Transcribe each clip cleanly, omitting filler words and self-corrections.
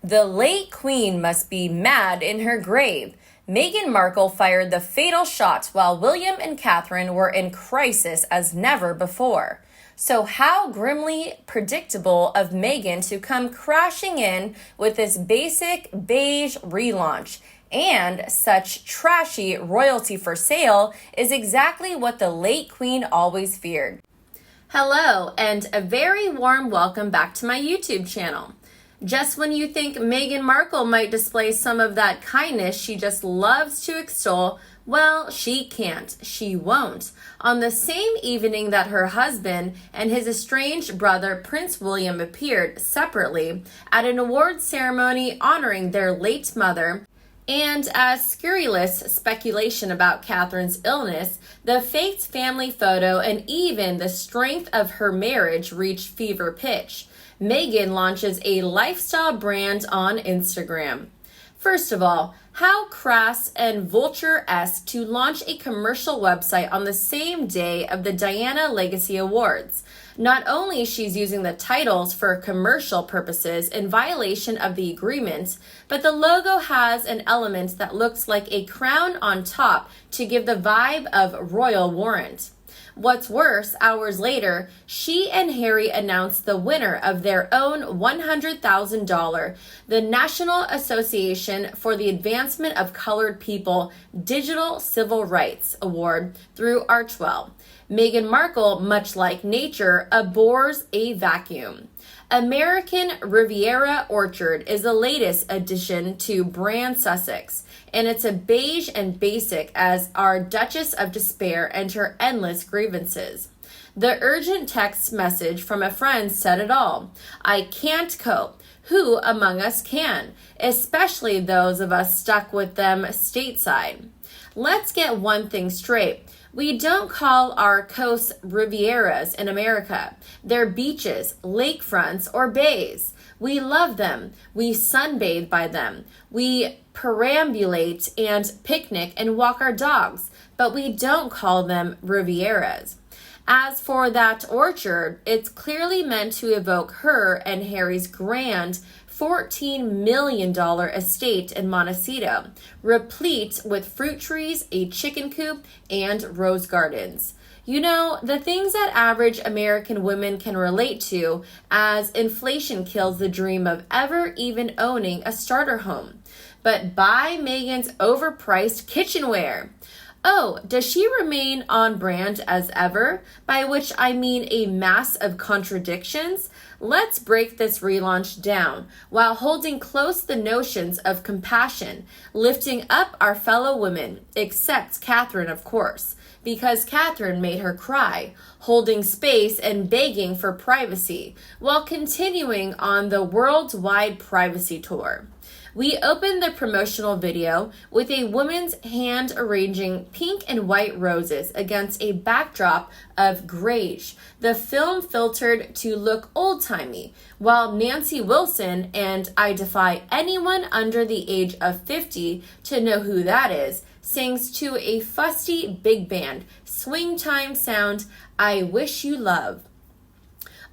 The late Queen must be mad in her grave. Meghan Markle fired the fatal shot while William and Catherine were in crisis as never before. So how grimly predictable of Meghan to come crashing in with this basic beige relaunch and such trashy royalty for sale is exactly what the late Queen always feared. Hello, and a very warm welcome back to my YouTube channel. Just when you think Meghan Markle might display some of that kindness she just loves to extol, well, she can't. She won't. On the same evening that her husband and his estranged brother Prince William appeared separately at an awards ceremony honoring their late mother, and as scurrilous speculation about Catherine's illness, the faked family photo, and even the strength of her marriage reached fever pitch, Meghan launches a lifestyle brand on Instagram. First of all, how crass and vulture-esque to launch a commercial website on the same day of the Diana Legacy Awards. Not only she's using the titles for commercial purposes in violation of the agreement, but the logo has an element that looks like a crown on top to give the vibe of royal warrant. What's worse, hours later, she and Harry announced the winner of their own $100,000, the National Association for the Advancement of Colored People Digital Civil Rights Award through Archwell. Meghan Markle, much like nature, abhors a vacuum. American Riviera Orchard is the latest addition to brand Sussex, and it's a beige and basic as our Duchess of Despair and her endless grievances. The urgent text message from a friend said it all. I can't cope. Who among us can? Especially those of us stuck with them stateside. Let's get one thing straight. We don't call our coasts Rivieras in America. They're beaches, lakefronts, or bays. We love them. We sunbathe by them. We perambulate and picnic and walk our dogs, but we don't call them Rivieras. As for that orchard, it's clearly meant to evoke her and Harry's grand $14 million estate in Montecito, replete with fruit trees, a chicken coop, and rose gardens. You know, the things that average American women can relate to as inflation kills the dream of ever even owning a starter home. But buy Meghan's overpriced kitchenware. Oh, does she remain on brand as ever? By which I mean a mass of contradictions? Let's break this relaunch down while holding close the notions of compassion, lifting up our fellow women, except Catherine, of course, because Catherine made her cry, holding space and begging for privacy, while continuing on the worldwide privacy tour. We opened the promotional video with a woman's hand arranging pink and white roses against a backdrop of greige, the film filtered to look old-timey, while Nancy Wilson, and I defy anyone under the age of 50 to know who that is, sings to a fusty big band, swing time sound, I Wish You Love.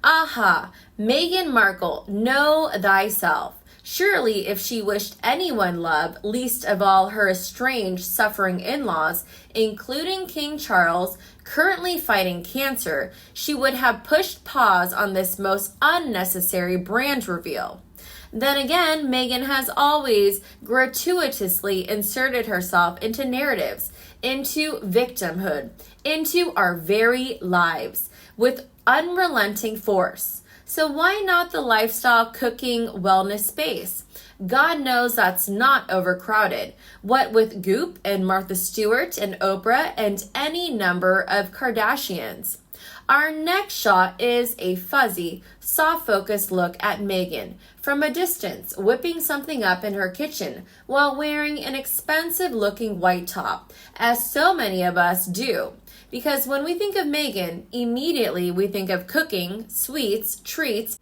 Aha, Meghan Markle, know thyself. Surely if she wished anyone love, least of all her estranged, suffering in-laws, including King Charles, currently fighting cancer, she would have pushed pause on this most unnecessary brand reveal. Then again, Meghan has always gratuitously inserted herself into narratives, into victimhood, into our very lives, with unrelenting force. So why not the lifestyle, cooking, wellness space? God knows that's not overcrowded. What with Goop and Martha Stewart and Oprah and any number of Kardashians. Our next shot is a fuzzy, soft-focused look at Meghan from a distance, whipping something up in her kitchen while wearing an expensive-looking white top, as so many of us do. Because when we think of Meghan, immediately we think of cooking, sweets, treats,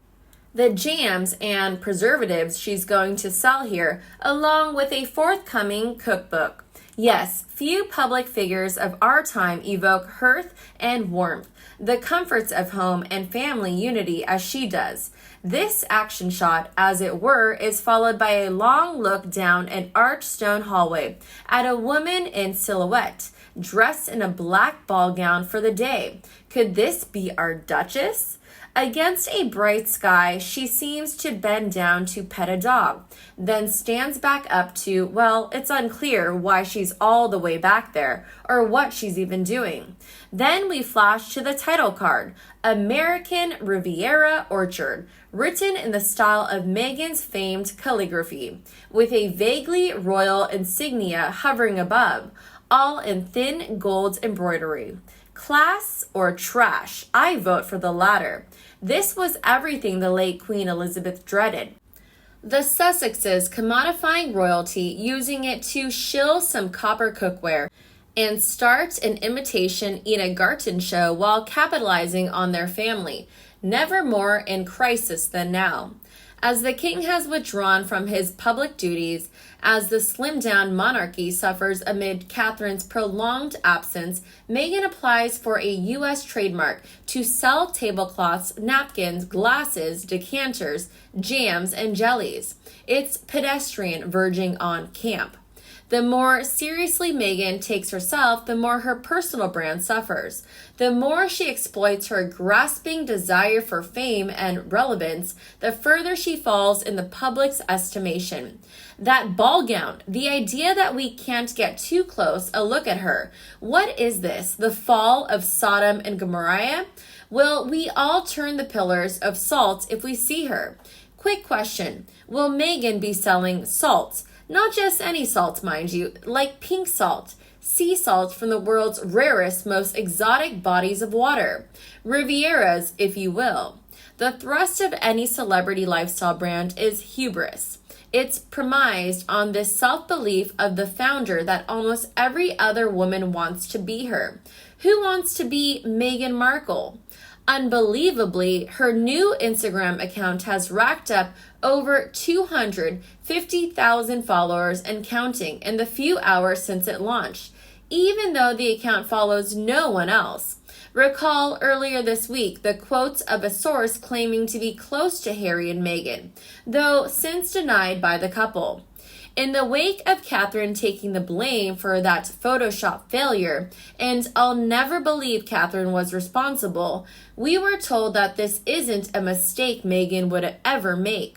the jams and preservatives she's going to sell here, along with a forthcoming cookbook. Yes, few public figures of our time evoke hearth and warmth, the comforts of home and family unity as she does. This action shot, as it were, is followed by a long look down an arched stone hallway at a woman in silhouette, dressed in a black ball gown for the day. Could this be our Duchess? Against a bright sky, she seems to bend down to pet a dog, then stands back up to, well, it's unclear why she's all the way back there or what she's even doing. Then we flash to the title card, American Riviera Orchard, written in the style of Meghan's famed calligraphy, with a vaguely royal insignia hovering above, all in thin gold embroidery. Class or trash? I vote for the latter. This was everything the late Queen Elizabeth dreaded. The Sussexes commodifying royalty, using it to shill some copper cookware and start an imitation Ina Garten show while capitalizing on their family. Never more in crisis than now. As the king has withdrawn from his public duties, as the slimmed-down monarchy suffers amid Catherine's prolonged absence, Meghan applies for a U.S. trademark to sell tablecloths, napkins, glasses, decanters, jams, and jellies. It's pedestrian verging on camp. The more seriously Meghan takes herself, the more her personal brand suffers. The more she exploits her grasping desire for fame and relevance, the further she falls in the public's estimation. That ball gown, the idea that we can't get too close a look at her. What is this, the fall of Sodom and Gomorrah? Will we all turn the pillars of salt if we see her? Quick question, will Meghan be selling salts? Not just any salt, mind you, like pink salt, sea salt from the world's rarest, most exotic bodies of water. Rivieras, if you will. The thrust of any celebrity lifestyle brand is hubris. It's premised on this self-belief of the founder that almost every other woman wants to be her. Who wants to be Meghan Markle? Unbelievably, her new Instagram account has racked up over 250,000 followers and counting in the few hours since it launched, even though the account follows no one else. Recall earlier this week the quotes of a source claiming to be close to Harry and Meghan, though since denied by the couple. In the wake of Catherine taking the blame for that Photoshop failure, and I'll never believe Catherine was responsible, we were told that this isn't a mistake Meghan would ever make.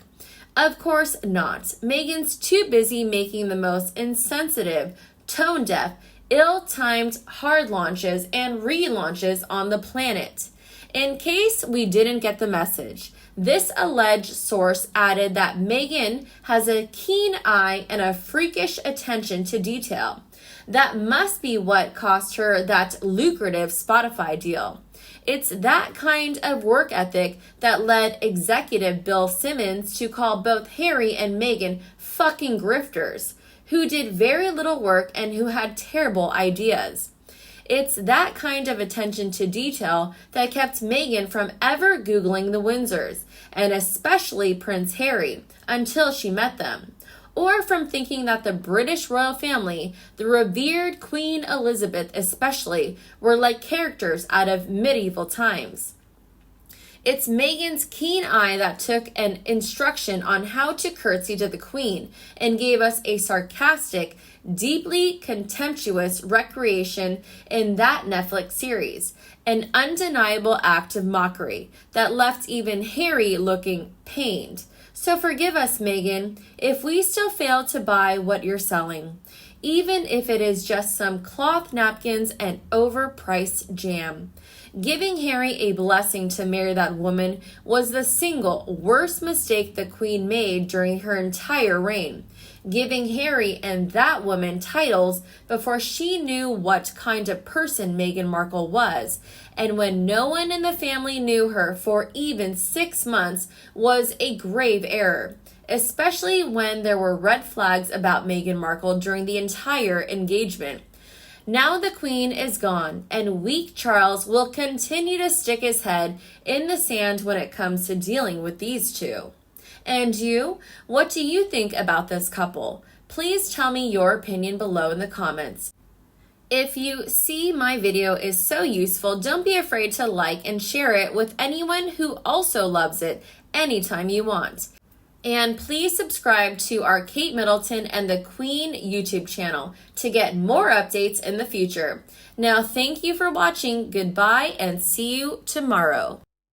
Of course not. Meghan's too busy making the most insensitive, tone-deaf, ill-timed hard launches and relaunches on the planet. In case we didn't get the message, this alleged source added that Meghan has a keen eye and a freakish attention to detail. That must be what cost her that lucrative Spotify deal. It's that kind of work ethic that led executive Bill Simmons to call both Harry and Meghan fucking grifters, who did very little work and who had terrible ideas. It's that kind of attention to detail that kept Meghan from ever Googling the Windsors, and especially Prince Harry, until she met them. Or from thinking that the British royal family, the revered Queen Elizabeth especially, were like characters out of medieval times. It's Meghan's keen eye that took an instruction on how to curtsy to the Queen and gave us a sarcastic, deeply contemptuous recreation in that Netflix series, an undeniable act of mockery that left even Harry looking pained. So forgive us, Meghan, if we still fail to buy what you're selling, even if it is just some cloth napkins and overpriced jam. Giving Harry a blessing to marry that woman was the single worst mistake the Queen made during her entire reign. Giving Harry and that woman titles before she knew what kind of person Meghan Markle was, and when no one in the family knew her for even 6 months, was a grave error, especially when there were red flags about Meghan Markle during the entire engagement. Now the Queen is gone, and weak Charles will continue to stick his head in the sand when it comes to dealing with these two. And you? What do you think about this couple? Please tell me your opinion below in the comments. If you see my video is so useful, don't be afraid to like and share it with anyone who also loves it anytime you want. And please subscribe to our Kate Middleton and The Queen YouTube channel to get more updates in the future. Now, thank you for watching. Goodbye and see you tomorrow.